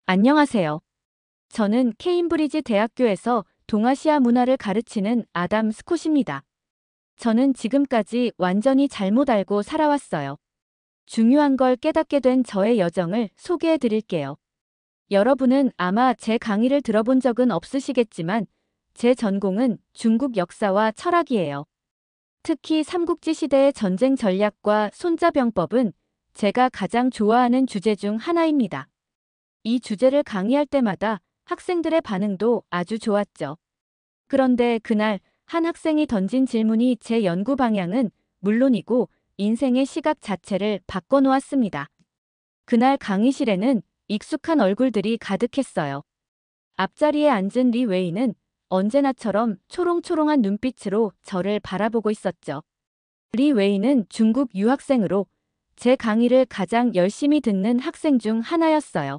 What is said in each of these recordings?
안녕하세요. 저는 케임브리지 대학교에서 동아시아 문화를 가르치는 아담 스콧입니다. 저는 지금까지 완전히 잘못 알고 살아왔어요. 중요한 걸 깨닫게 된 저의 여정을 소개해 드릴게요. 여러분은 아마 제 강의를 들어본 적은 없으시겠지만 제 전공은 중국 역사와 철학이에요. 특히 삼국지 시대의 전쟁 전략과 손자병법은 제가 가장 좋아하는 주제 중 하나입니다. 이 주제를 강의할 때마다 학생들의 반응도 아주 좋았죠. 그런데 그날 한 학생이 던진 질문이 제 연구 방향은 물론이고 인생의 시각 자체를 바꿔놓았습니다. 그날 강의실에는 익숙한 얼굴들이 가득했어요. 앞자리에 앉은 리 웨이는 언제나처럼 초롱초롱한 눈빛으로 저를 바라보고 있었죠. 리 웨이는 중국 유학생으로 제 강의를 가장 열심히 듣는 학생 중 하나였어요.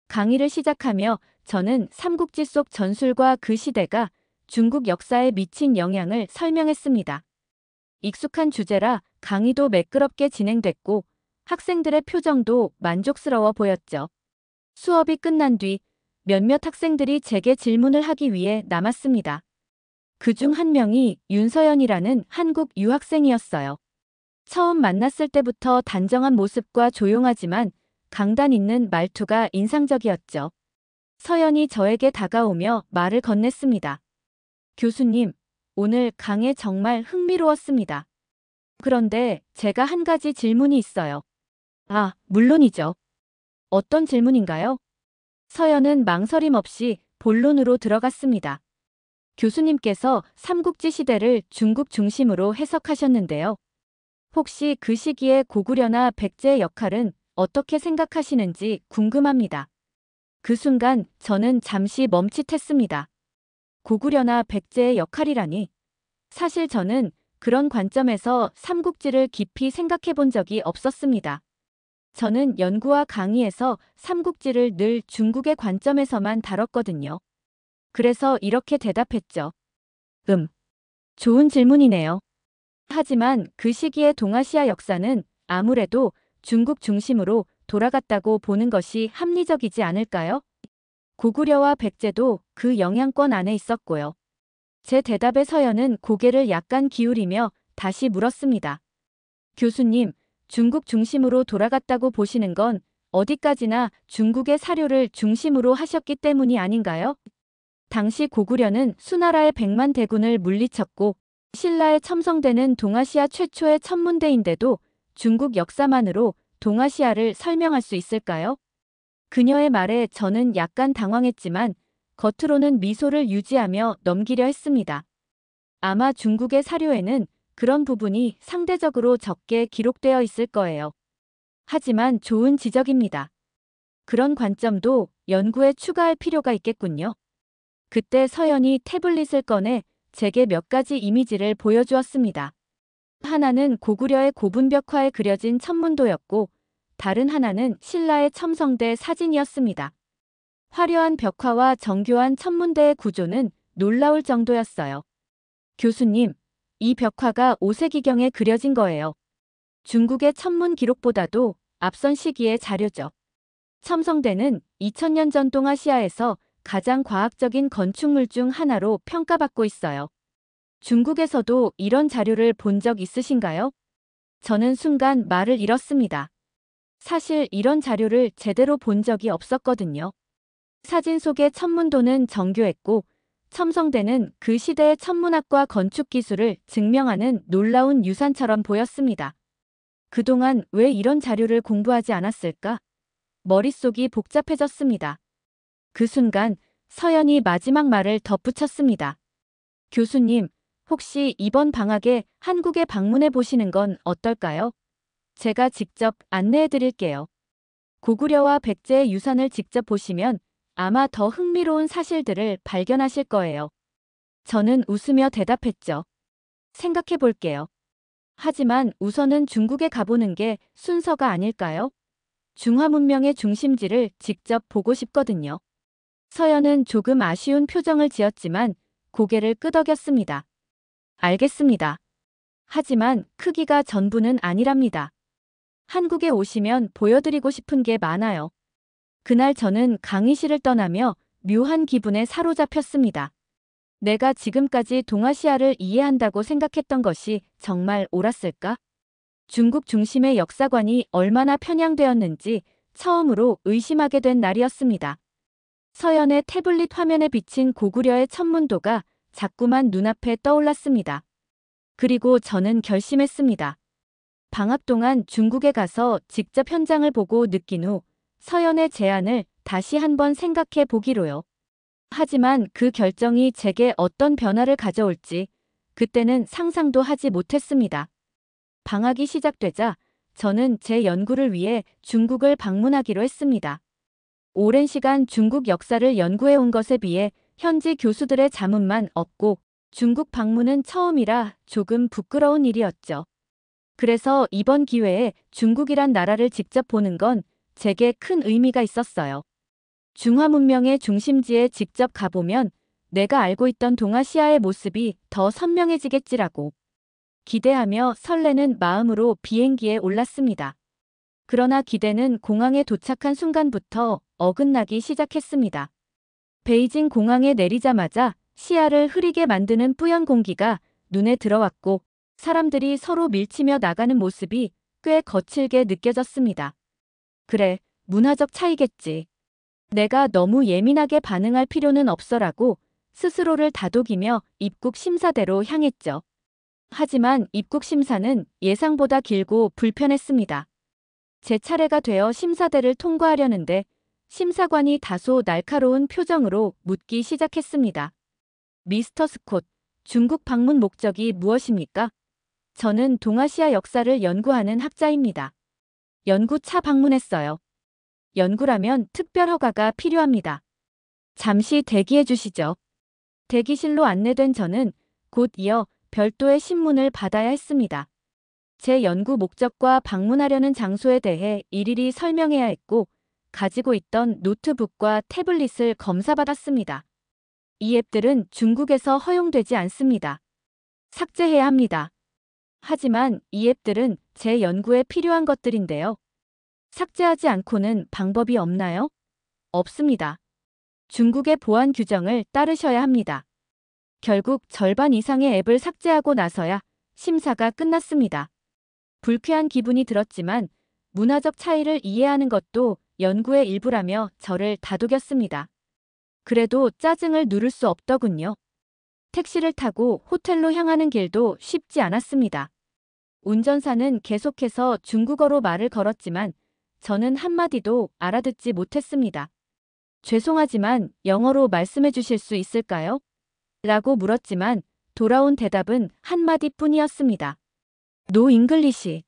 강의를 시작하며 저는 삼국지 속 전술과 그 시대가 중국 역사에 미친 영향을 설명했습니다. 익숙한 주제라 강의도 매끄럽게 진행됐고 학생들의 표정도 만족스러워 보였죠. 수업이 끝난 뒤 몇몇 학생들이 제게 질문을 하기 위해 남았습니다. 그중 한 명이 윤서연이라는 한국 유학생이었어요. 처음 만났을 때부터 단정한 모습과 조용하지만 강단 있는 말투가 인상적이었죠. 서연이 저에게 다가오며 말을 건넸습니다. 교수님, 오늘 강의 정말 흥미로웠습니다. 그런데 제가 한 가지 질문이 있어요. 아, 물론이죠. 어떤 질문인가요? 서연은 망설임 없이 본론으로 들어갔습니다. 교수님께서 삼국지 시대를 중국 중심으로 해석하셨는데요. 혹시 그 시기의 고구려나 백제의 역할은 어떻게 생각하시는지 궁금합니다. 그 순간 저는 잠시 멈칫했습니다. 고구려나 백제의 역할이라니. 사실 저는 그런 관점에서 삼국지를 깊이 생각해 본 적이 없었습니다. 저는 연구와 강의에서 삼국지를 늘 중국의 관점에서만 다뤘거든요. 그래서 이렇게 대답했죠. 좋은 질문이네요. 하지만 그 시기의 동아시아 역사는 아무래도 중국 중심으로 돌아갔다고 보는 것이 합리적이지 않을까요? 고구려와 백제도 그 영향권 안에 있었고요. 제 대답에 서연은 고개를 약간 기울이며 다시 물었습니다. 교수님, 중국 중심으로 돌아갔다고 보시는 건 어디까지나 중국의 사료를 중심으로 하셨기 때문이 아닌가요? 당시 고구려는 수나라의 100만 대군을 물리쳤고 신라의 첨성대는 동아시아 최초의 천문대인데도 중국 역사만으로 동아시아를 설명할 수 있을까요? 그녀의 말에 저는 약간 당황했지만 겉으로는 미소를 유지하며 넘기려 했습니다. 아마 중국의 사료에는 그런 부분이 상대적으로 적게 기록되어 있을 거예요. 하지만 좋은 지적입니다. 그런 관점도 연구에 추가할 필요가 있겠군요. 그때 서연이 태블릿을 꺼내 제게 몇 가지 이미지를 보여주었습니다. 하나는 고구려의 고분벽화에 그려진 천문도였고 다른 하나는 신라의 첨성대 사진이었습니다. 화려한 벽화와 정교한 천문대의 구조는 놀라울 정도였어요. 교수님, 이 벽화가 5세기경에 그려진 거예요. 중국의 천문 기록보다도 앞선 시기의 자료죠. 첨성대는 2000년 전 동아시아에서 가장 과학적인 건축물 중 하나로 평가받고 있어요. 중국에서도 이런 자료를 본 적 있으신가요? 저는 순간 말을 잃었습니다. 사실 이런 자료를 제대로 본 적이 없었거든요. 사진 속의 천문도는 정교했고 첨성대는 그 시대의 천문학과 건축 기술을 증명하는 놀라운 유산처럼 보였습니다. 그동안 왜 이런 자료를 공부하지 않았을까? 머릿속이 복잡해졌습니다. 그 순간 서연이 마지막 말을 덧붙였습니다. 교수님, 혹시 이번 방학에 한국에 방문해 보시는 건 어떨까요? 제가 직접 안내해 드릴게요. 고구려와 백제의 유산을 직접 보시면 아마 더 흥미로운 사실들을 발견하실 거예요. 저는 웃으며 대답했죠. 생각해 볼게요. 하지만 우선은 중국에 가보는 게 순서가 아닐까요? 중화 문명의 중심지를 직접 보고 싶거든요. 서연은 조금 아쉬운 표정을 지었지만 고개를 끄덕였습니다. 알겠습니다. 하지만 크기가 전부는 아니랍니다. 한국에 오시면 보여드리고 싶은 게 많아요. 그날 저는 강의실을 떠나며 묘한 기분에 사로잡혔습니다. 내가 지금까지 동아시아를 이해한다고 생각했던 것이 정말 옳았을까? 중국 중심의 역사관이 얼마나 편향되었는지 처음으로 의심하게 된 날이었습니다. 서연의 태블릿 화면에 비친 고구려의 천문도가 자꾸만 눈앞에 떠올랐습니다. 그리고 저는 결심했습니다. 방학 동안 중국에 가서 직접 현장을 보고 느낀 후 서연의 제안을 다시 한번 생각해 보기로요. 하지만 그 결정이 제게 어떤 변화를 가져올지 그때는 상상도 하지 못했습니다. 방학이 시작되자 저는 제 연구를 위해 중국을 방문하기로 했습니다. 오랜 시간 중국 역사를 연구해 온 것에 비해 현지 교수들의 자문만 얻고 중국 방문은 처음이라 조금 부끄러운 일이었죠. 그래서 이번 기회에 중국이란 나라를 직접 보는 건 제게 큰 의미가 있었어요. 중화 문명의 중심지에 직접 가보면 내가 알고 있던 동아시아의 모습이 더 선명해지겠지라고 기대하며 설레는 마음으로 비행기에 올랐습니다. 그러나 기대는 공항에 도착한 순간부터 어긋나기 시작했습니다. 베이징 공항에 내리자마자 시야를 흐리게 만드는 뿌연 공기가 눈에 들어왔고 사람들이 서로 밀치며 나가는 모습이 꽤 거칠게 느껴졌습니다. 그래, 문화적 차이겠지. 내가 너무 예민하게 반응할 필요는 없어라고 스스로를 다독이며 입국 심사대로 향했죠. 하지만 입국 심사는 예상보다 길고 불편했습니다. 제 차례가 되어 심사대를 통과하려는데 심사관이 다소 날카로운 표정으로 묻기 시작했습니다. 미스터 스콧, 중국 방문 목적이 무엇입니까? 저는 동아시아 역사를 연구하는 학자입니다. 연구차 방문했어요. 연구라면 특별 허가가 필요합니다. 잠시 대기해 주시죠. 대기실로 안내된 저는 곧 이어 별도의 신문을 받아야 했습니다. 제 연구 목적과 방문하려는 장소에 대해 일일이 설명해야 했고 가지고 있던 노트북과 태블릿을 검사받았습니다. 이 앱들은 중국에서 허용되지 않습니다. 삭제해야 합니다. 하지만 이 앱들은 제 연구에 필요한 것들인데요. 삭제하지 않고는 방법이 없나요? 없습니다. 중국의 보안 규정을 따르셔야 합니다. 결국 절반 이상의 앱을 삭제하고 나서야 심사가 끝났습니다. 불쾌한 기분이 들었지만 문화적 차이를 이해하는 것도 연구의 일부라며 저를 다독였습니다. 그래도 짜증을 누를 수 없더군요. 택시를 타고 호텔로 향하는 길도 쉽지 않았습니다. 운전사는 계속해서 중국어로 말을 걸었지만 저는 한마디도 알아듣지 못했습니다. 죄송하지만 영어로 말씀해 주실 수 있을까요? 라고 물었지만 돌아온 대답은 한마디뿐이었습니다. 노 잉글리시.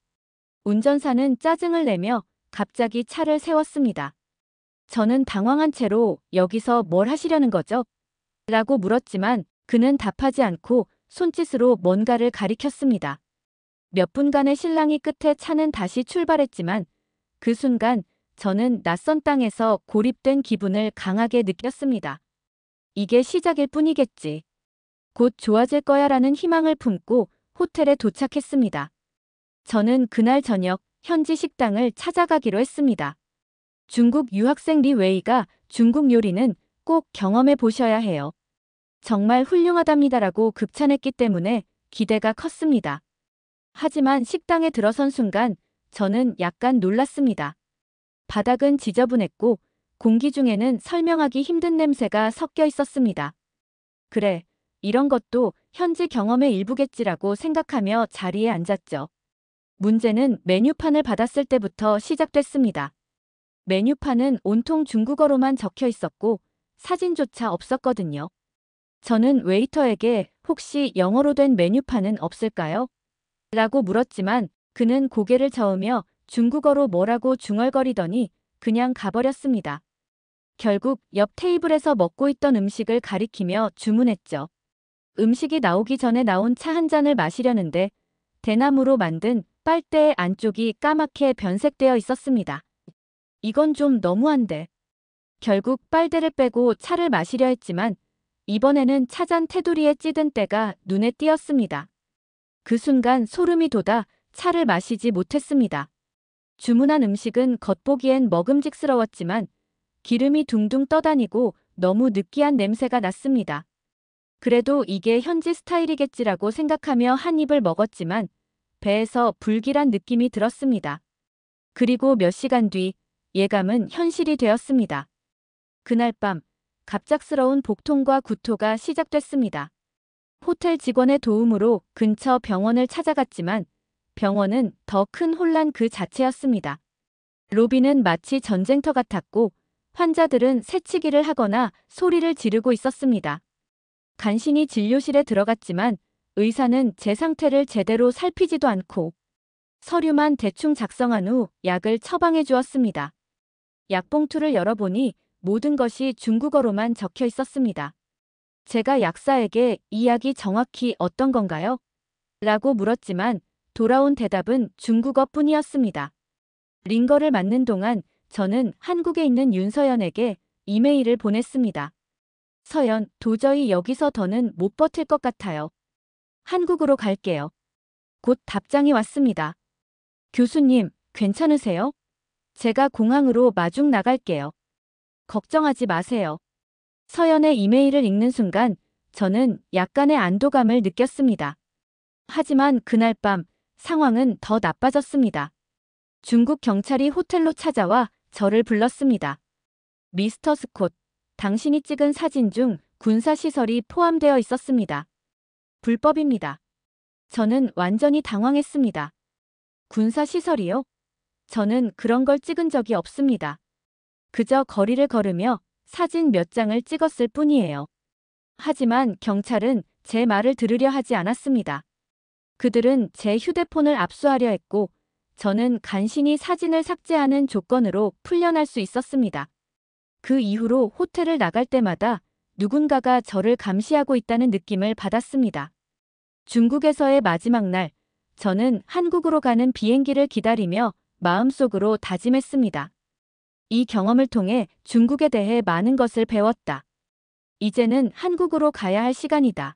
운전사는 짜증을 내며 갑자기 차를 세웠습니다. 저는 당황한 채로 여기서 뭘 하시려는 거죠? 라고 물었지만 그는 답하지 않고 손짓으로 뭔가를 가리켰습니다. 몇 분간의 실랑이 끝에 차는 다시 출발했지만 그 순간 저는 낯선 땅에서 고립된 기분을 강하게 느꼈습니다. 이게 시작일 뿐이겠지. 곧 좋아질 거야 라는 희망을 품고 호텔에 도착했습니다. 저는 그날 저녁 현지 식당을 찾아가기로 했습니다. 중국 유학생 리 웨이가 중국 요리는 꼭 경험해 보셔야 해요. 정말 훌륭하답니다라고 극찬했기 때문에 기대가 컸습니다. 하지만 식당에 들어선 순간 저는 약간 놀랐습니다. 바닥은 지저분했고 공기 중에는 설명하기 힘든 냄새가 섞여 있었습니다. 그래, 이런 것도 현지 경험의 일부겠지라고 생각하며 자리에 앉았죠. 문제는 메뉴판을 받았을 때부터 시작됐습니다. 메뉴판은 온통 중국어로만 적혀 있었고 사진조차 없었거든요. 저는 웨이터에게 혹시 영어로 된 메뉴판은 없을까요? 라고 물었지만 그는 고개를 저으며 중국어로 뭐라고 중얼거리더니 그냥 가버렸습니다. 결국 옆 테이블에서 먹고 있던 음식을 가리키며 주문했죠. 음식이 나오기 전에 나온 차 한 잔을 마시려는데 대나무로 만든 빨대의 안쪽이 까맣게 변색되어 있었습니다. 이건 좀 너무한데. 결국 빨대를 빼고 차를 마시려 했지만 이번에는 차잔 테두리에 찌든 때가 눈에 띄었습니다. 그 순간 소름이 돋아 차를 마시지 못했습니다. 주문한 음식은 겉보기엔 먹음직스러웠지만 기름이 둥둥 떠다니고 너무 느끼한 냄새가 났습니다. 그래도 이게 현지 스타일이겠지라고 생각하며 한 입을 먹었지만 배에서 불길한 느낌이 들었습니다. 그리고 몇 시간 뒤 예감은 현실이 되었습니다. 그날 밤 갑작스러운 복통과 구토가 시작됐습니다. 호텔 직원의 도움으로 근처 병원을 찾아갔지만 병원은 더 큰 혼란 그 자체였습니다. 로비는 마치 전쟁터 같았고 환자들은 새치기를 하거나 소리를 지르고 있었습니다. 간신히 진료실에 들어갔지만 의사는 제 상태를 제대로 살피지도 않고 서류만 대충 작성한 후 약을 처방해 주었습니다. 약봉투를 열어보니 모든 것이 중국어로만 적혀 있었습니다. 제가 약사에게 이 약이 정확히 어떤 건가요? 라고 물었지만 돌아온 대답은 중국어뿐이었습니다. 링거를 맞는 동안 저는 한국에 있는 윤서연에게 이메일을 보냈습니다. 서연, 도저히 여기서 더는 못 버틸 것 같아요. 한국으로 갈게요. 곧 답장이 왔습니다. 교수님, 괜찮으세요? 제가 공항으로 마중 나갈게요. 걱정하지 마세요. 서연의 이메일을 읽는 순간 저는 약간의 안도감을 느꼈습니다. 하지만 그날 밤 상황은 더 나빠졌습니다. 중국 경찰이 호텔로 찾아와 저를 불렀습니다. 미스터 스콧, 당신이 찍은 사진 중 군사시설이 포함되어 있었습니다. 불법입니다. 저는 완전히 당황했습니다. 군사시설이요? 저는 그런 걸 찍은 적이 없습니다. 그저 거리를 걸으며 사진 몇 장을 찍었을 뿐이에요. 하지만 경찰은 제 말을 들으려 하지 않았습니다. 그들은 제 휴대폰을 압수하려 했고 저는 간신히 사진을 삭제하는 조건으로 풀려날 수 있었습니다. 그 이후로 호텔을 나갈 때마다 누군가가 저를 감시하고 있다는 느낌을 받았습니다. 중국에서의 마지막 날, 저는 한국으로 가는 비행기를 기다리며 마음속으로 다짐했습니다. 이 경험을 통해 중국에 대해 많은 것을 배웠다. 이제는 한국으로 가야 할 시간이다.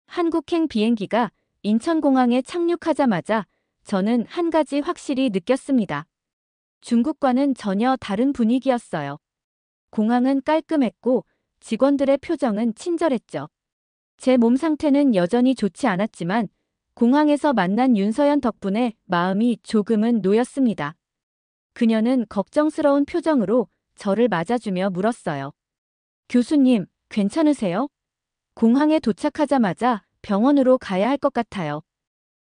한국행 비행기가 인천공항에 착륙하자마자 저는 한 가지 확실히 느꼈습니다. 중국과는 전혀 다른 분위기였어요. 공항은 깔끔했고 직원들의 표정은 친절했죠. 제 몸 상태는 여전히 좋지 않았지만 공항에서 만난 윤서연 덕분에 마음이 조금은 놓였습니다. 그녀는 걱정스러운 표정으로 저를 맞아주며 물었어요. 교수님, 괜찮으세요? 공항에 도착하자마자 병원으로 가야 할 것 같아요.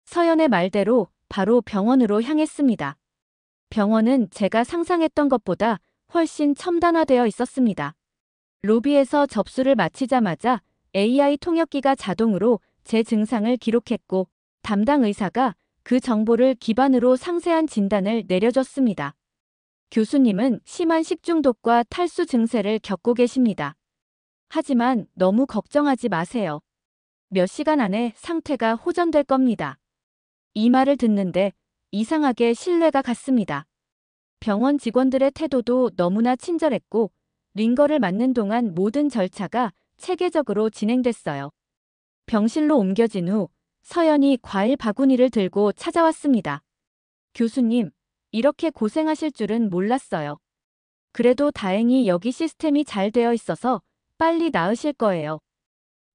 서연의 말대로 바로 병원으로 향했습니다. 병원은 제가 상상했던 것보다 훨씬 첨단화되어 있었습니다. 로비에서 접수를 마치자마자 AI 통역기가 자동으로 제 증상을 기록했고 담당 의사가 그 정보를 기반으로 상세한 진단을 내려줬습니다. 교수님은 심한 식중독과 탈수 증세를 겪고 계십니다. 하지만 너무 걱정하지 마세요. 몇 시간 안에 상태가 호전될 겁니다. 이 말을 듣는데 이상하게 신뢰가 갔습니다. 병원 직원들의 태도도 너무나 친절했고 링거를 맞는 동안 모든 절차가 체계적으로 진행됐어요. 병실로 옮겨진 후 서연이 과일 바구니를 들고 찾아왔습니다. 교수님, 이렇게 고생하실 줄은 몰랐어요. 그래도 다행히 여기 시스템이 잘 되어 있어서 빨리 나으실 거예요.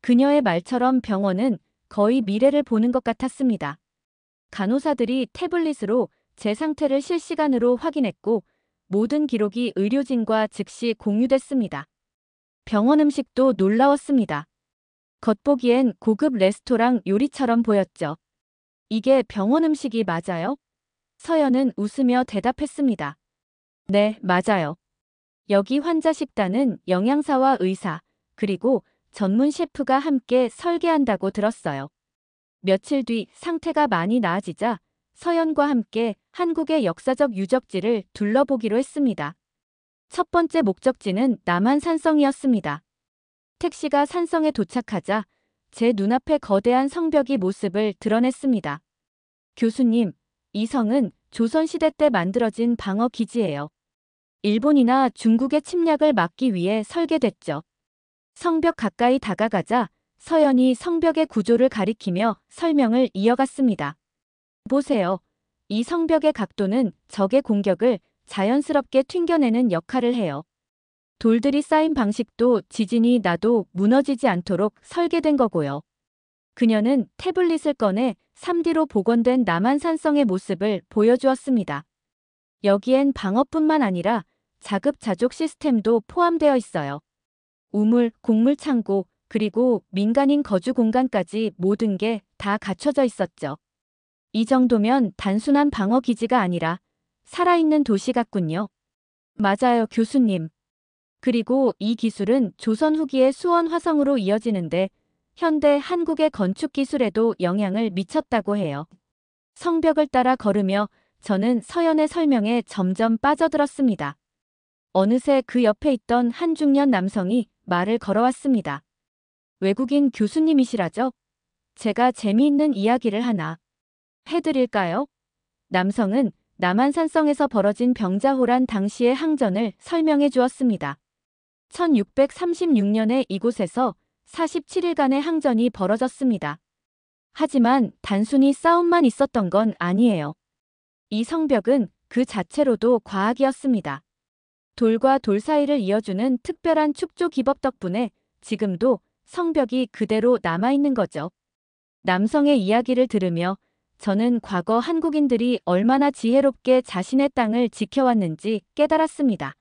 그녀의 말처럼 병원은 거의 미래를 보는 것 같았습니다. 간호사들이 태블릿으로 제 상태를 실시간으로 확인했고 모든 기록이 의료진과 즉시 공유됐습니다. 병원 음식도 놀라웠습니다. 겉보기엔 고급 레스토랑 요리처럼 보였죠. 이게 병원 음식이 맞아요? 서연은 웃으며 대답했습니다. 네, 맞아요. 여기 환자 식단은 영양사와 의사, 그리고 전문 셰프가 함께 설계한다고 들었어요. 며칠 뒤 상태가 많이 나아지자 서연과 함께 한국의 역사적 유적지를 둘러보기로 했습니다. 첫 번째 목적지는 남한산성이었습니다. 택시가 산성에 도착하자 제 눈앞에 거대한 성벽이 모습을 드러냈습니다. 교수님, 이 성은 조선시대 때 만들어진 방어 기지예요. 일본이나 중국의 침략을 막기 위해 설계됐죠. 성벽 가까이 다가가자 서연이 성벽의 구조를 가리키며 설명을 이어갔습니다. 보세요. 이 성벽의 각도는 적의 공격을 자연스럽게 튕겨내는 역할을 해요. 돌들이 쌓인 방식도 지진이 나도 무너지지 않도록 설계된 거고요. 그녀는 태블릿을 꺼내 3D로 복원된 남한산성의 모습을 보여주었습니다. 여기엔 방어뿐만 아니라 자급자족 시스템도 포함되어 있어요. 우물, 곡물 창고, 그리고 민간인 거주 공간까지 모든 게 다 갖춰져 있었죠. 이 정도면 단순한 방어 기지가 아니라 살아있는 도시 같군요. 맞아요, 교수님. 그리고 이 기술은 조선 후기의 수원 화성으로 이어지는데 현대 한국의 건축 기술에도 영향을 미쳤다고 해요. 성벽을 따라 걸으며 저는 서연의 설명에 점점 빠져들었습니다. 어느새 그 옆에 있던 한 중년 남성이 말을 걸어왔습니다. 외국인 교수님이시라죠? 제가 재미있는 이야기를 하나 해드릴까요? 남성은 남한산성에서 벌어진 병자호란 당시의 항전을 설명해 주었습니다. 1636년에 이곳에서 47일간의 항전이 벌어졌습니다. 하지만 단순히 싸움만 있었던 건 아니에요. 이 성벽은 그 자체로도 과학이었습니다. 돌과 돌 사이를 이어주는 특별한 축조 기법 덕분에 지금도 성벽이 그대로 남아있는 거죠. 남성의 이야기를 들으며 저는 과거 한국인들이 얼마나 지혜롭게 자신의 땅을 지켜왔는지 깨달았습니다.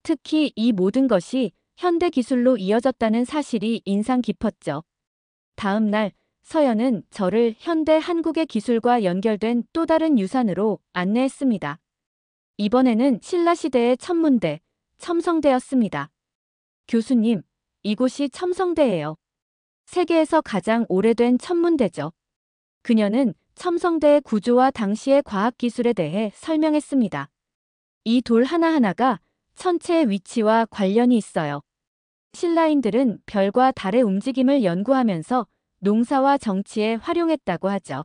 특히 이 모든 것이 현대 기술로 이어졌다는 사실이 인상 깊었죠. 다음 날 서연은 저를 현대 한국의 기술과 연결된 또 다른 유산으로 안내했습니다. 이번에는 신라시대의 천문대, 첨성대였습니다. 교수님, 이곳이 첨성대예요. 세계에서 가장 오래된 천문대죠. 그녀는 첨성대의 구조와 당시의 과학기술에 대해 설명했습니다. 이 돌 하나하나가 천체의 위치와 관련이 있어요. 신라인들은 별과 달의 움직임을 연구하면서 농사와 정치에 활용했다고 하죠.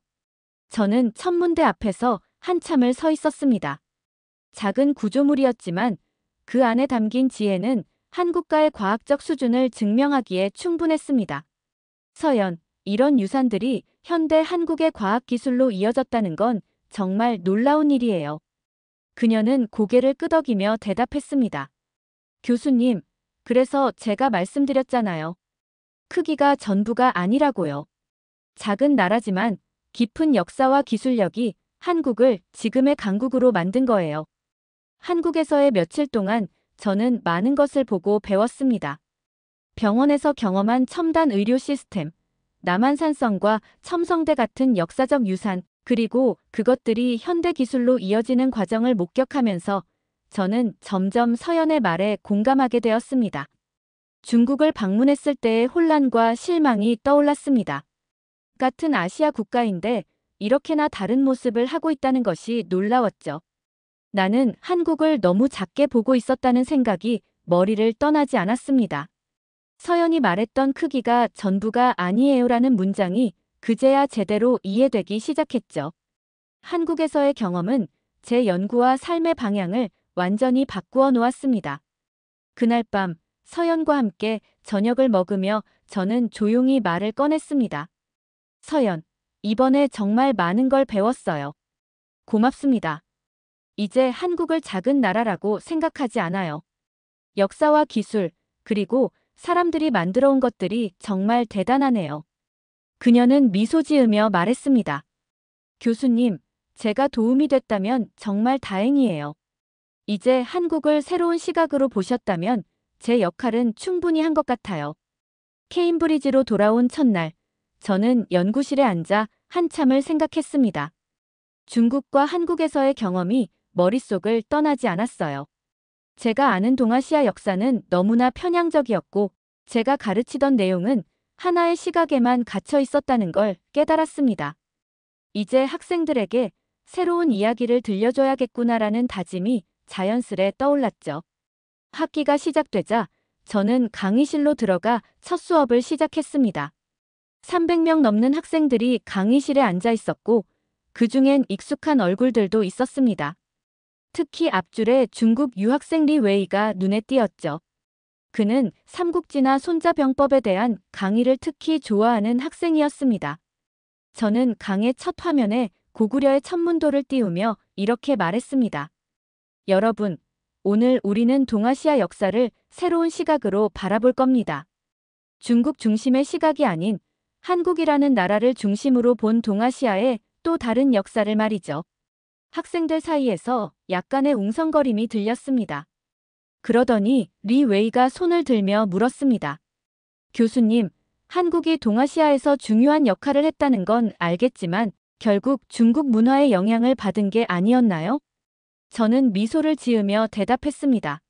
저는 천문대 앞에서 한참을 서 있었습니다. 작은 구조물이었지만 그 안에 담긴 지혜는 한국가의 과학적 수준을 증명하기에 충분했습니다. 서연, 이런 유산들이 현대 한국의 과학기술로 이어졌다는 건 정말 놀라운 일이에요. 그녀는 고개를 끄덕이며 대답했습니다. 교수님, 그래서 제가 말씀드렸잖아요. 크기가 전부가 아니라고요. 작은 나라지만 깊은 역사와 기술력이 한국을 지금의 강국으로 만든 거예요. 한국에서의 며칠 동안 저는 많은 것을 보고 배웠습니다. 병원에서 경험한 첨단 의료 시스템, 남한산성과 첨성대 같은 역사적 유산, 그리고 그것들이 현대 기술로 이어지는 과정을 목격하면서 저는 점점 서연의 말에 공감하게 되었습니다. 중국을 방문했을 때의 혼란과 실망이 떠올랐습니다. 같은 아시아 국가인데 이렇게나 다른 모습을 하고 있다는 것이 놀라웠죠. 나는 한국을 너무 작게 보고 있었다는 생각이 머리를 떠나지 않았습니다. 서연이 말했던 크기가 전부가 아니에요라는 문장이 그제야 제대로 이해되기 시작했죠. 한국에서의 경험은 제 연구와 삶의 방향을 완전히 바꾸어 놓았습니다. 그날 밤 서연과 함께 저녁을 먹으며 저는 조용히 말을 꺼냈습니다. 서연, 이번에 정말 많은 걸 배웠어요. 고맙습니다. 이제 한국을 작은 나라라고 생각하지 않아요. 역사와 기술, 그리고 사람들이 만들어 온 것들이 정말 대단하네요. 그녀는 미소 지으며 말했습니다. 교수님, 제가 도움이 됐다면 정말 다행이에요. 이제 한국을 새로운 시각으로 보셨다면 제 역할은 충분히 한 것 같아요. 케임브리지로 돌아온 첫날, 저는 연구실에 앉아 한참을 생각했습니다. 중국과 한국에서의 경험이 머릿속을 떠나지 않았어요. 제가 아는 동아시아 역사는 너무나 편향적이었고 제가 가르치던 내용은 하나의 시각에만 갇혀 있었다는 걸 깨달았습니다. 이제 학생들에게 새로운 이야기를 들려줘야겠구나라는 다짐이 자연스레 떠올랐죠. 학기가 시작되자 저는 강의실로 들어가 첫 수업을 시작했습니다. 300명 넘는 학생들이 강의실에 앉아 있었고 그중엔 익숙한 얼굴들도 있었습니다. 특히 앞줄에 중국 유학생 리 웨이가 눈에 띄었죠. 그는 삼국지나 손자병법에 대한 강의를 특히 좋아하는 학생이었습니다. 저는 강의 첫 화면에 고구려의 천문도를 띄우며 이렇게 말했습니다. 여러분, 오늘 우리는 동아시아 역사를 새로운 시각으로 바라볼 겁니다. 중국 중심의 시각이 아닌 한국이라는 나라를 중심으로 본 동아시아의 또 다른 역사를 말이죠. 학생들 사이에서 약간의 웅성거림이 들렸습니다. 그러더니 리 웨이가 손을 들며 물었습니다. 교수님, 한국이 동아시아에서 중요한 역할을 했다는 건 알겠지만 결국 중국 문화의 영향을 받은 게 아니었나요? 저는 미소를 지으며 대답했습니다.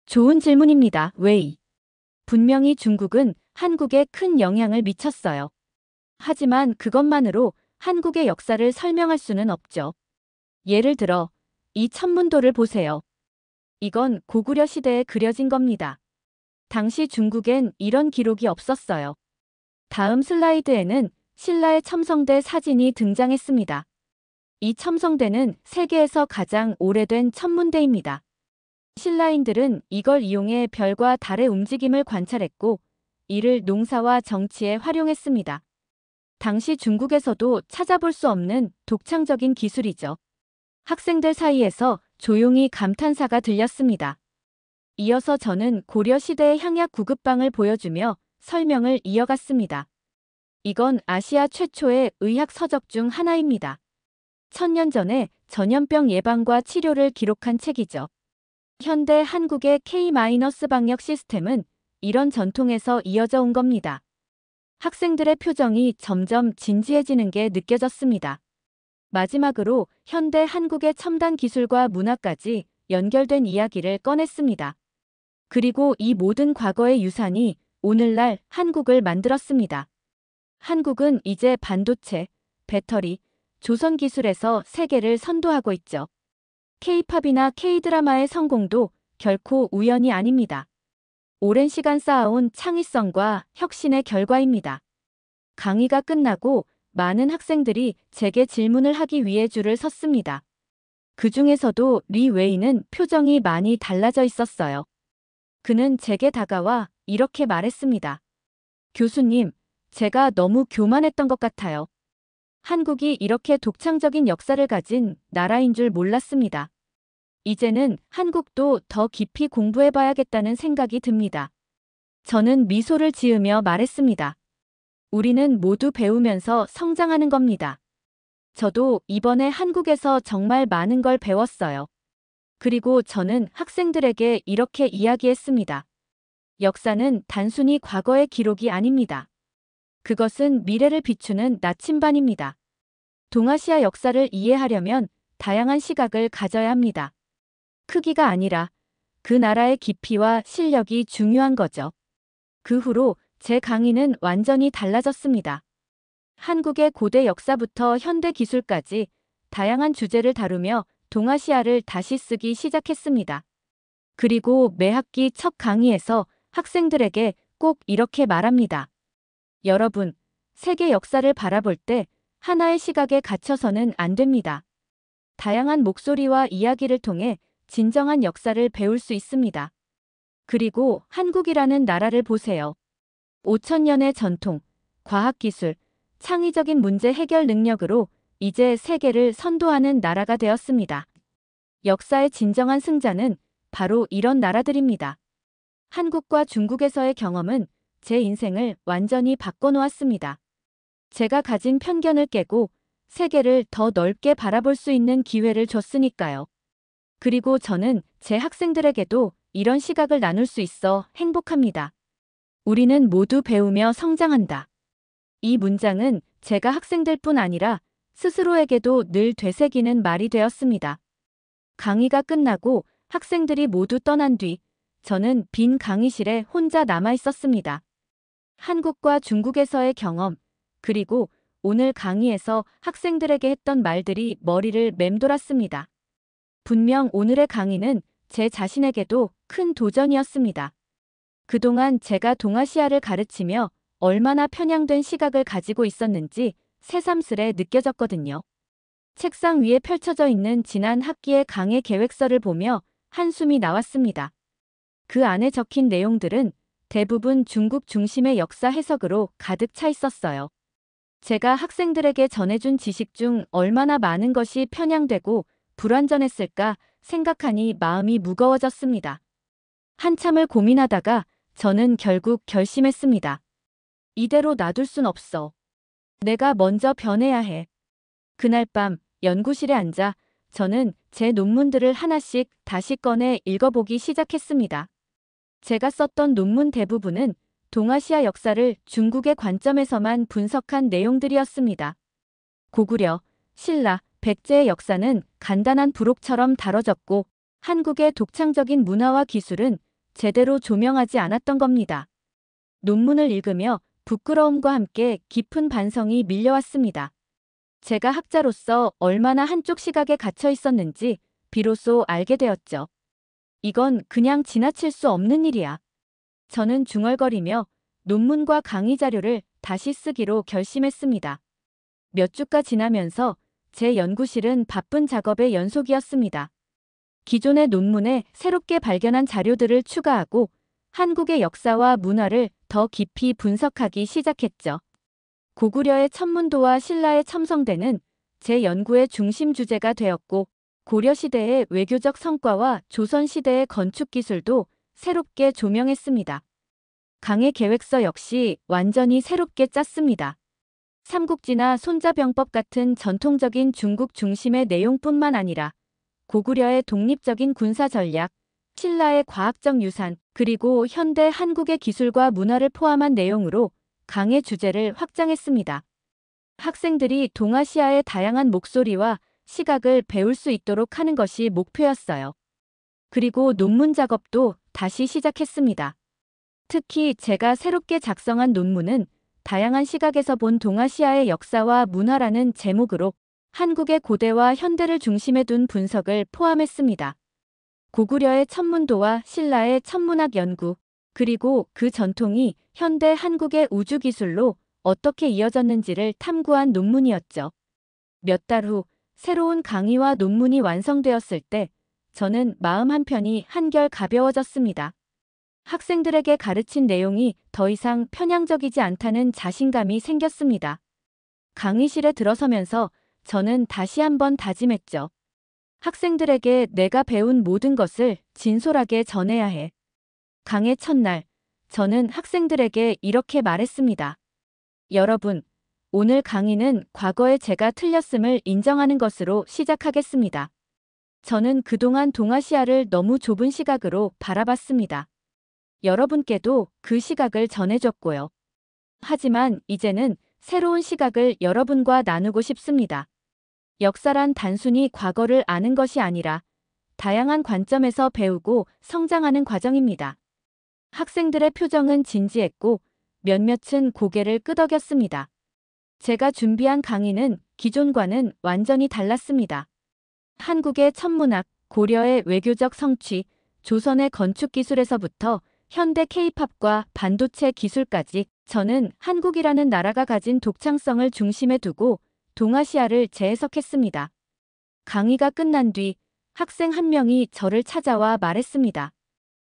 좋은 질문입니다, 웨이. 분명히 중국은 한국에 큰 영향을 미쳤어요. 하지만 그것만으로 한국의 역사를 설명할 수는 없죠. 예를 들어, 이 천문도를 보세요. 이건 고구려 시대에 그려진 겁니다. 당시 중국엔 이런 기록이 없었어요. 다음 슬라이드에는 신라의 첨성대 사진이 등장했습니다. 이 첨성대는 세계에서 가장 오래된 천문대입니다. 신라인들은 이걸 이용해 별과 달의 움직임을 관찰했고, 이를 농사와 정치에 활용했습니다. 당시 중국에서도 찾아볼 수 없는 독창적인 기술이죠. 학생들 사이에서 조용히 감탄사가 들렸습니다. 이어서 저는 고려 시대의 향약 구급방을 보여주며 설명을 이어갔습니다. 이건 아시아 최초의 의학 서적 중 하나입니다. 1000년 전에 전염병 예방과 치료를 기록한 책이죠. 현대 한국의 K-방역 시스템은 이런 전통에서 이어져 온 겁니다. 학생들의 표정이 점점 진지해지는 게 느껴졌습니다. 마지막으로 현대 한국의 첨단 기술과 문화까지 연결된 이야기를 꺼냈습니다. 그리고 이 모든 과거의 유산이 오늘날 한국을 만들었습니다. 한국은 이제 반도체, 배터리, 조선 기술에서 세계를 선도하고 있죠. K-팝이나 K-드라마의 성공도 결코 우연이 아닙니다. 오랜 시간 쌓아온 창의성과 혁신의 결과입니다. 강의가 끝나고 많은 학생들이 제게 질문을 하기 위해 줄을 섰습니다. 그 중에서도 리 웨이는 표정이 많이 달라져 있었어요. 그는 제게 다가와 이렇게 말했습니다. 교수님, 제가 너무 교만했던 것 같아요. 한국이 이렇게 독창적인 역사를 가진 나라인 줄 몰랐습니다. 이제는 한국도 더 깊이 공부해봐야겠다는 생각이 듭니다. 저는 미소를 지으며 말했습니다. 우리는 모두 배우면서 성장하는 겁니다. 저도 이번에 한국에서 정말 많은 걸 배웠어요. 그리고 저는 학생들에게 이렇게 이야기했습니다. 역사는 단순히 과거의 기록이 아닙니다. 그것은 미래를 비추는 나침반입니다. 동아시아 역사를 이해하려면 다양한 시각을 가져야 합니다. 크기가 아니라 그 나라의 깊이와 실력이 중요한 거죠. 그 후로 제 강의는 완전히 달라졌습니다. 한국의 고대 역사부터 현대 기술까지 다양한 주제를 다루며 동아시아를 다시 쓰기 시작했습니다. 그리고 매 학기 첫 강의에서 학생들에게 꼭 이렇게 말합니다. 여러분, 세계 역사를 바라볼 때 하나의 시각에 갇혀서는 안 됩니다. 다양한 목소리와 이야기를 통해 진정한 역사를 배울 수 있습니다. 그리고 한국이라는 나라를 보세요. 5000년의 전통, 과학기술, 창의적인 문제 해결 능력으로 이제 세계를 선도하는 나라가 되었습니다. 역사의 진정한 승자는 바로 이런 나라들입니다. 한국과 중국에서의 경험은 제 인생을 완전히 바꿔놓았습니다. 제가 가진 편견을 깨고 세계를 더 넓게 바라볼 수 있는 기회를 줬으니까요. 그리고 저는 제 학생들에게도 이런 시각을 나눌 수 있어 행복합니다. 우리는 모두 배우며 성장한다. 이 문장은 제가 학생들뿐 아니라 스스로에게도 늘 되새기는 말이 되었습니다. 강의가 끝나고 학생들이 모두 떠난 뒤 저는 빈 강의실에 혼자 남아 있었습니다. 한국과 중국에서의 경험, 그리고 오늘 강의에서 학생들에게 했던 말들이 머리를 맴돌았습니다. 분명 오늘의 강의는 제 자신에게도 큰 도전이었습니다. 그동안 제가 동아시아를 가르치며 얼마나 편향된 시각을 가지고 있었는지 새삼스레 느껴졌거든요. 책상 위에 펼쳐져 있는 지난 학기의 강의 계획서를 보며 한숨이 나왔습니다. 그 안에 적힌 내용들은 대부분 중국 중심의 역사 해석으로 가득 차 있었어요. 제가 학생들에게 전해준 지식 중 얼마나 많은 것이 편향되고 불완전했을까 생각하니 마음이 무거워졌습니다. 한참을 고민하다가 저는 결국 결심했습니다. 이대로 놔둘 순 없어. 내가 먼저 변해야 해. 그날 밤 연구실에 앉아 저는 제 논문들을 하나씩 다시 꺼내 읽어보기 시작했습니다. 제가 썼던 논문 대부분은 동아시아 역사를 중국의 관점에서만 분석한 내용들이었습니다. 고구려, 신라, 백제의 역사는 간단한 부록처럼 다뤄졌고 한국의 독창적인 문화와 기술은 제대로 조명하지 않았던 겁니다. 논문을 읽으며 부끄러움과 함께 깊은 반성이 밀려왔습니다. 제가 학자로서 얼마나 한쪽 시각에 갇혀 있었는지 비로소 알게 되었죠. 이건 그냥 지나칠 수 없는 일이야. 저는 중얼거리며 논문과 강의 자료를 다시 쓰기로 결심했습니다. 몇 주가 지나면서 제 연구실은 바쁜 작업의 연속이었습니다. 기존의 논문에 새롭게 발견한 자료들을 추가하고 한국의 역사와 문화를 더 깊이 분석하기 시작했죠. 고구려의 천문도와 신라의 첨성대는 제 연구의 중심 주제가 되었고 고려시대의 외교적 성과와 조선시대의 건축기술도 새롭게 조명했습니다. 강의 계획서 역시 완전히 새롭게 짰습니다. 삼국지나 손자병법 같은 전통적인 중국 중심의 내용뿐만 아니라 고구려의 독립적인 군사 전략, 신라의 과학적 유산, 그리고 현대 한국의 기술과 문화를 포함한 내용으로 강의 주제를 확장했습니다. 학생들이 동아시아의 다양한 목소리와 시각을 배울 수 있도록 하는 것이 목표였어요. 그리고 논문 작업도 다시 시작했습니다. 특히 제가 새롭게 작성한 논문은 다양한 시각에서 본 동아시아의 역사와 문화라는 제목으로 한국의 고대와 현대를 중심에 둔 분석을 포함했습니다. 고구려의 천문도와 신라의 천문학 연구, 그리고 그 전통이 현대 한국의 우주기술로 어떻게 이어졌는지를 탐구한 논문이었죠. 몇 달 후 새로운 강의와 논문이 완성되었을 때 저는 마음 한편이 한결 가벼워졌습니다. 학생들에게 가르친 내용이 더 이상 편향적이지 않다는 자신감이 생겼습니다. 강의실에 들어서면서 저는 다시 한번 다짐했죠. 학생들에게 내가 배운 모든 것을 진솔하게 전해야 해. 강의 첫날, 저는 학생들에게 이렇게 말했습니다. 여러분, 오늘 강의는 과거에 제가 틀렸음을 인정하는 것으로 시작하겠습니다. 저는 그동안 동아시아를 너무 좁은 시각으로 바라봤습니다. 여러분께도 그 시각을 전해줬고요. 하지만 이제는 새로운 시각을 여러분과 나누고 싶습니다. 역사란 단순히 과거를 아는 것이 아니라 다양한 관점에서 배우고 성장하는 과정입니다. 학생들의 표정은 진지했고 몇몇은 고개를 끄덕였습니다. 제가 준비한 강의는 기존과는 완전히 달랐습니다. 한국의 천문학, 고려의 외교적 성취, 조선의 건축기술에서부터 현대 K-팝과 반도체 기술까지 저는 한국이라는 나라가 가진 독창성을 중심에 두고 동아시아를 재해석했습니다. 강의가 끝난 뒤 학생 한 명이 저를 찾아와 말했습니다.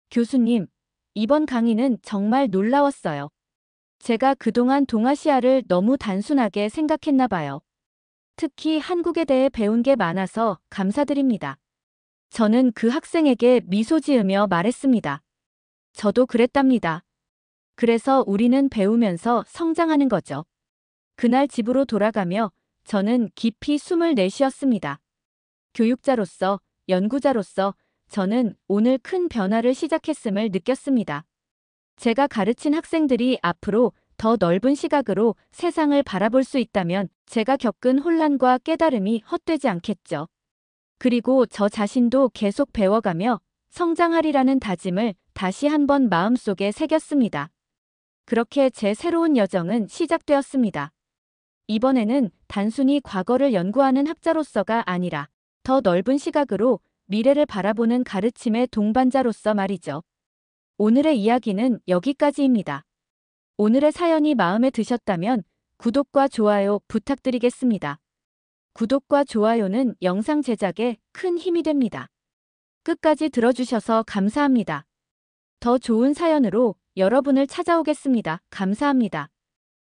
교수님, 이번 강의는 정말 놀라웠어요. 제가 그동안 동아시아를 너무 단순하게 생각했나 봐요. 특히 한국에 대해 배운 게 많아서 감사드립니다. 저는 그 학생에게 미소 지으며 말했습니다. 저도 그랬답니다. 그래서 우리는 배우면서 성장하는 거죠. 그날 집으로 돌아가며 저는 깊이 숨을 내쉬었습니다. 교육자로서, 연구자로서 저는 오늘 큰 변화를 시작했음을 느꼈습니다. 제가 가르친 학생들이 앞으로 더 넓은 시각으로 세상을 바라볼 수 있다면 제가 겪은 혼란과 깨달음이 헛되지 않겠죠. 그리고 저 자신도 계속 배워가며 성장하리라는 다짐을 다시 한번 마음속에 새겼습니다. 그렇게 제 새로운 여정은 시작되었습니다. 이번에는 단순히 과거를 연구하는 학자로서가 아니라 더 넓은 시각으로 미래를 바라보는 가르침의 동반자로서 말이죠. 오늘의 이야기는 여기까지입니다. 오늘의 사연이 마음에 드셨다면 구독과 좋아요 부탁드리겠습니다. 구독과 좋아요는 영상 제작에 큰 힘이 됩니다. 끝까지 들어주셔서 감사합니다. 더 좋은 사연으로 여러분을 찾아오겠습니다. 감사합니다.